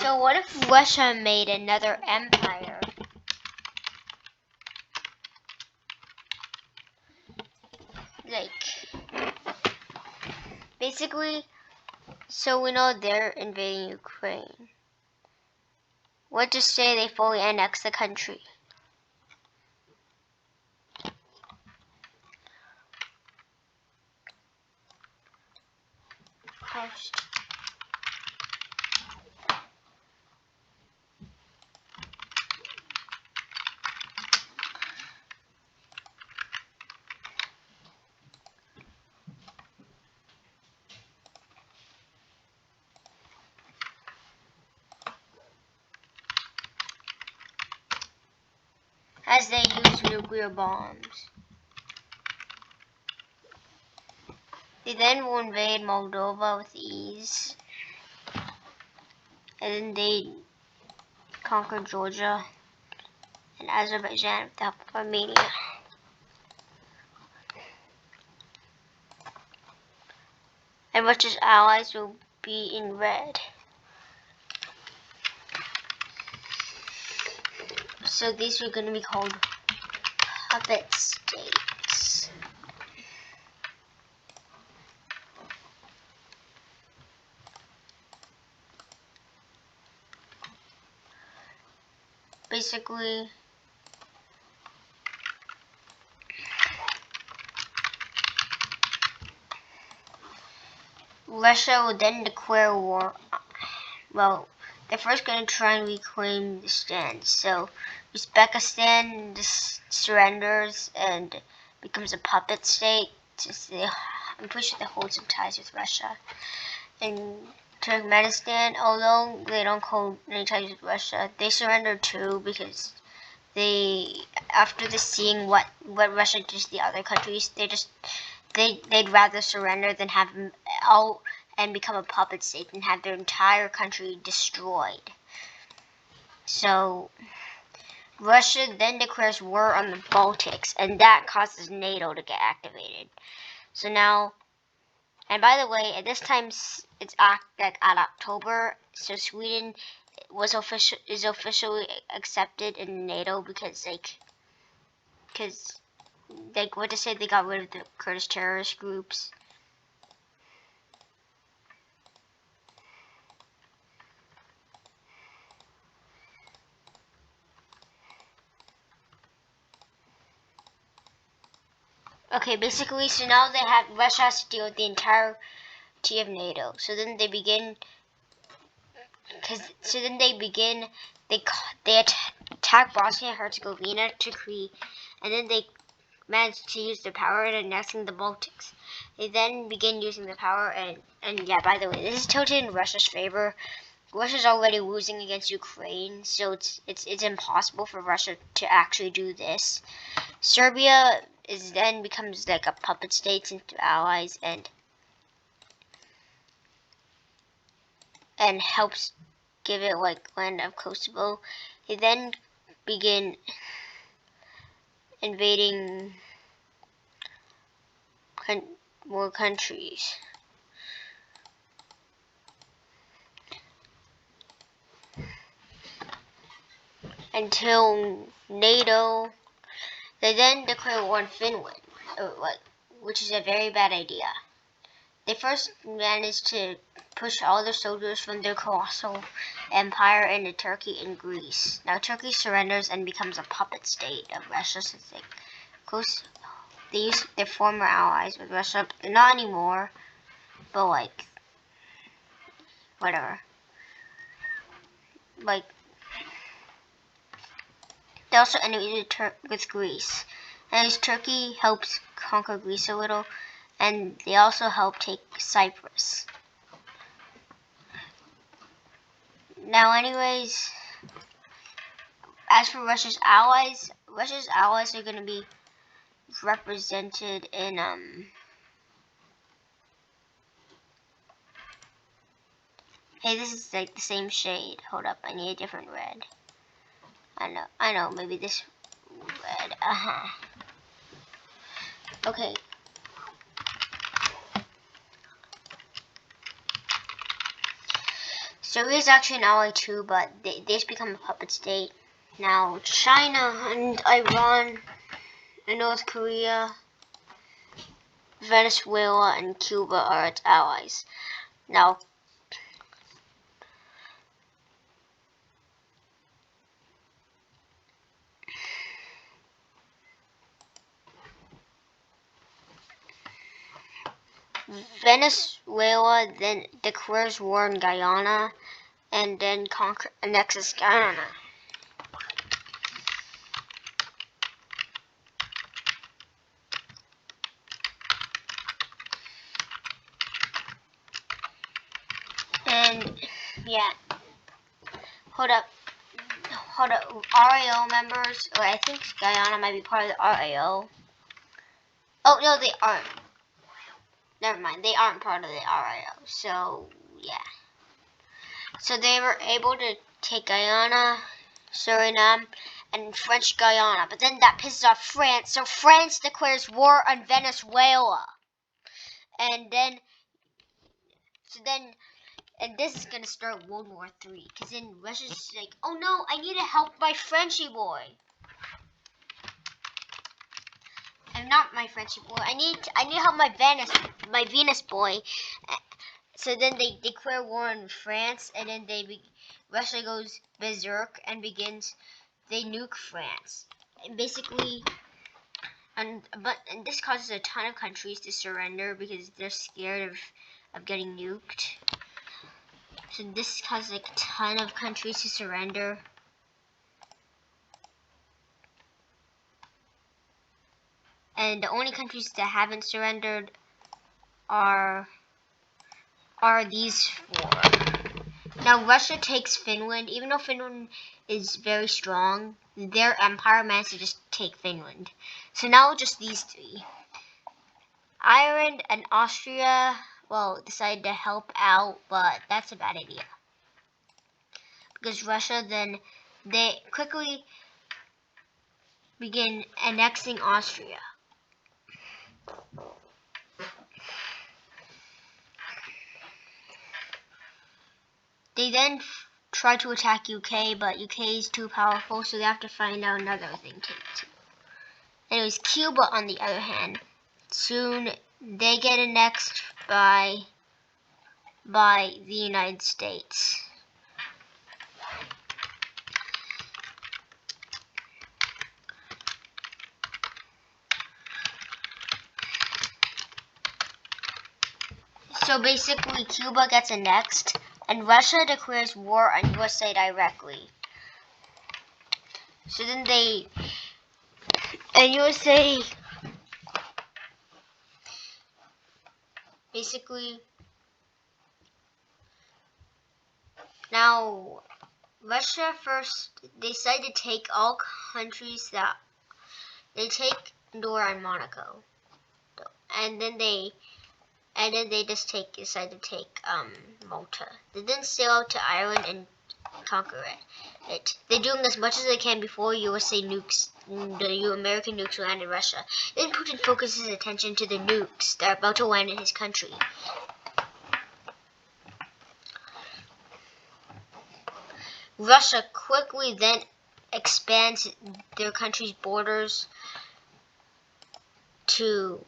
So what if Russia made another empire? Like, basically, so we know they're invading Ukraine. What to say they fully annex the country? Post. As they use nuclear bombs. They then will invade Moldova with ease. And then they conquer Georgia and Azerbaijan with the help of Armenia. And Russia's allies will be in red. So these are going to be called puppet states. Basically, Russia will then declare war. Well, they're first going to try and reclaim the stands. So Uzbekistan surrenders and becomes a puppet state, since I'm pretty sure they hold some ties with Russia. And Turkmenistan, although they don't hold any ties with Russia, they surrender too, because after seeing what Russia does to the other countries, they'd rather surrender than have them out and become a puppet state and have their entire country destroyed. So Russia then declares war on the Baltics, and that causes NATO to get activated. So now, and by the way, at this time it's at October, so Sweden is officially accepted in NATO because what to say, they got rid of the Kurdish terrorist groups. Okay, basically, so now Russia has to deal with the entirety of NATO. So then they begin, they attack Bosnia and Herzegovina and then they manage to use their power in annexing the Baltics. They then begin using the power and yeah, by the way, this is tilted in Russia's favor. Russia's already losing against Ukraine, so it's impossible for Russia to actually do this. Serbia then becomes like a puppet state into allies and helps give it like land of Kosovo. They then begin invading more countries. Until NATO, they then declare war on Finland, which is a very bad idea. They first managed to push all their soldiers from their colossal empire into Turkey and Greece. Now Turkey surrenders and becomes a puppet state of Russia, since they use their former allies with Russia, but not anymore, but like, whatever. Like, they also ended with Greece. And Turkey helps conquer Greece a little, and they also help take Cyprus. Now anyways, as for Russia's allies are going to be represented in hey, this is like the same shade. Hold up, I need a different red. I know, maybe this red. Okay. Syria is actually an ally too, but they just become a puppet state. Now China and Iran and North Korea, Venezuela and Cuba are its allies. Now Venezuela then declares war on Guyana and then annexes Guyana. And yeah, hold up, RAO members, or I think Guyana might be part of the RAO. Oh no, they aren't. Never mind, they aren't part of the RAO. So yeah, so they were able to take Guyana, Suriname, and French Guyana, but then that pisses off France, so France declares war on Venezuela. And then this is gonna start World War III, because then Russia's like, oh no, I need to help my Frenchy boy. I'm not my Frenchy boy. I need to help my Venus boy. So then they declare war on France, and then Russia goes berserk and they nuke France. And basically, and this causes a ton of countries to surrender because they're scared of getting nuked. So this causes like a ton of countries to surrender. And the only countries that haven't surrendered are these four. Now Russia takes Finland, even though Finland is very strong, their empire managed to just take Finland. So now just these three. Ireland and Austria, well, decided to help out, but that's a bad idea. Because Russia then, they quickly begin annexing Austria. They then try to attack UK, but UK is too powerful, so they have to find out another thing too. Anyways, Cuba, on the other hand, soon they get annexed by the United States. So basically, Cuba gets annexed, and Russia declares war on USA directly. So then USA basically, now Russia first decided to take all countries that they take Andorra and Monaco, and then they just decide to take Malta. They then sail out to Ireland and conquer it. They're doing as much as they can before USA nukes the American nukes land in Russia. Then Putin focuses his attention to the nukes that are about to land in his country. Russia quickly then expands their country's borders to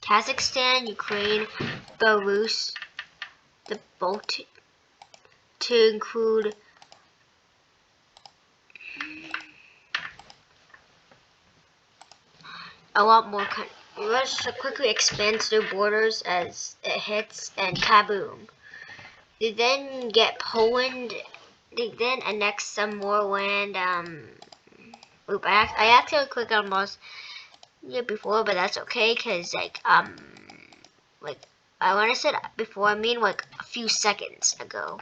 Kazakhstan, Ukraine, Belarus, the Baltic, to include a lot more countries. Russia quickly expands their borders as it hits, and kaboom. They then get Poland. They then annex some more land. I actually clicked on most before, but that's okay, cause like when I said before, I mean like a few seconds ago.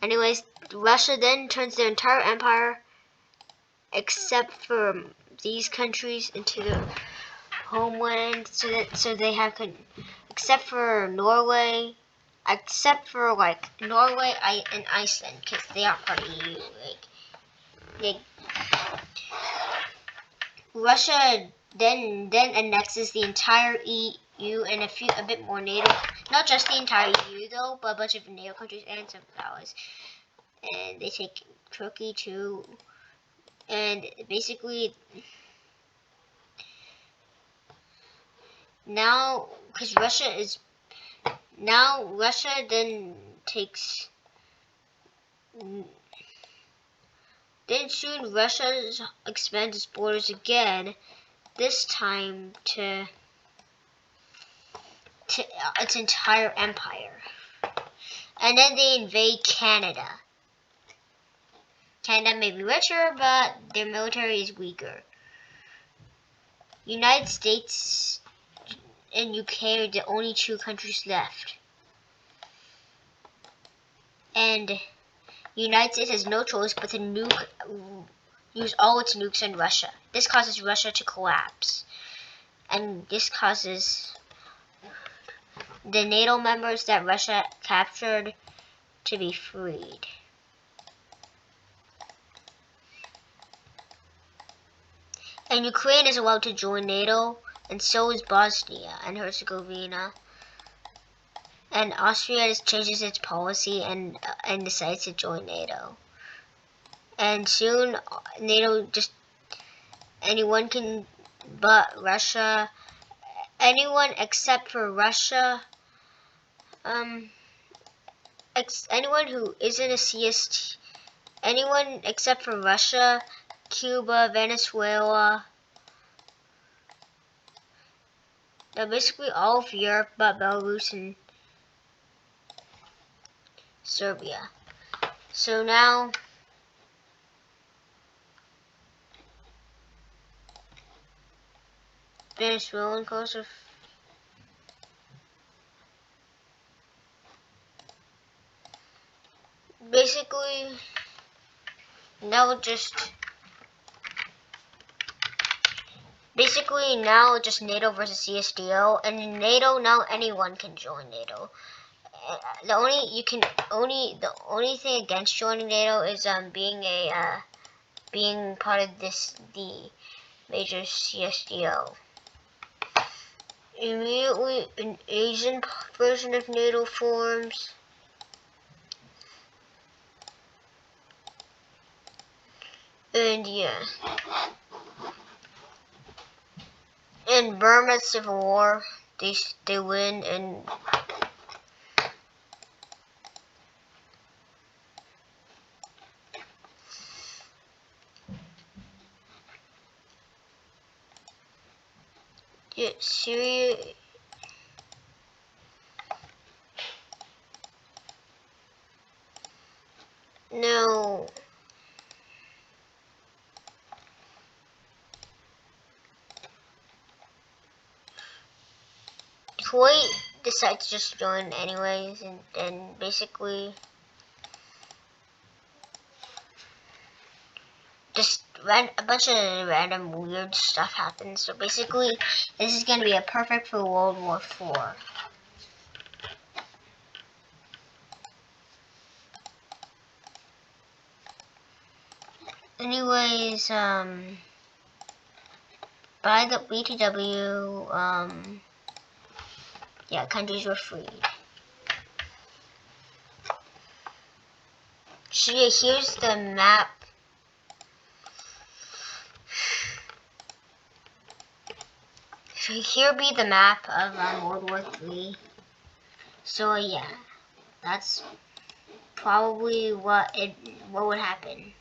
Anyways, Russia then turns their entire empire, except for these countries, into their homeland, so they have except for Norway, and Iceland, because they aren't part of the EU. Russia then annexes the entire EU and a bit more NATO, not just the entire EU though, but a bunch of NATO countries and some allies. And they take Turkey too. And basically, now, because Russia then takes, then soon Russia expands its borders again, this time to its entire empire. And then they invade Canada. Canada may be richer, but their military is weaker. United States and UK are the only two countries left. And the United States has no choice but to use all its nukes on Russia. This causes Russia to collapse. And this causes the NATO members that Russia captured to be freed. And Ukraine is allowed to join NATO, and so is Bosnia and Herzegovina. And Austria changes its policy and decides to join NATO. And soon, NATO anyone can, but Russia, anyone except for Russia, anyone who isn't a CST, anyone except for Russia, Cuba, Venezuela, now basically all of Europe but Belarus and Serbia. So now Venezuela and Kosovo. Basically now just NATO versus CSTO, and in NATO now anyone can join NATO. The only thing against joining NATO is being part of the major CSTO. Immediately an Asian version of NATO forms. And yeah. In Burma's civil war, they win, and yeah, Syria. No. Kuwait decides to just join anyways, and basically just a bunch of random weird stuff happens. So basically, this is going to be a perfect for World War IV. Anyways, by the BTW, yeah, countries were freed. So yeah, here's the map. So here be the map of World War III. So yeah, that's probably what would happen.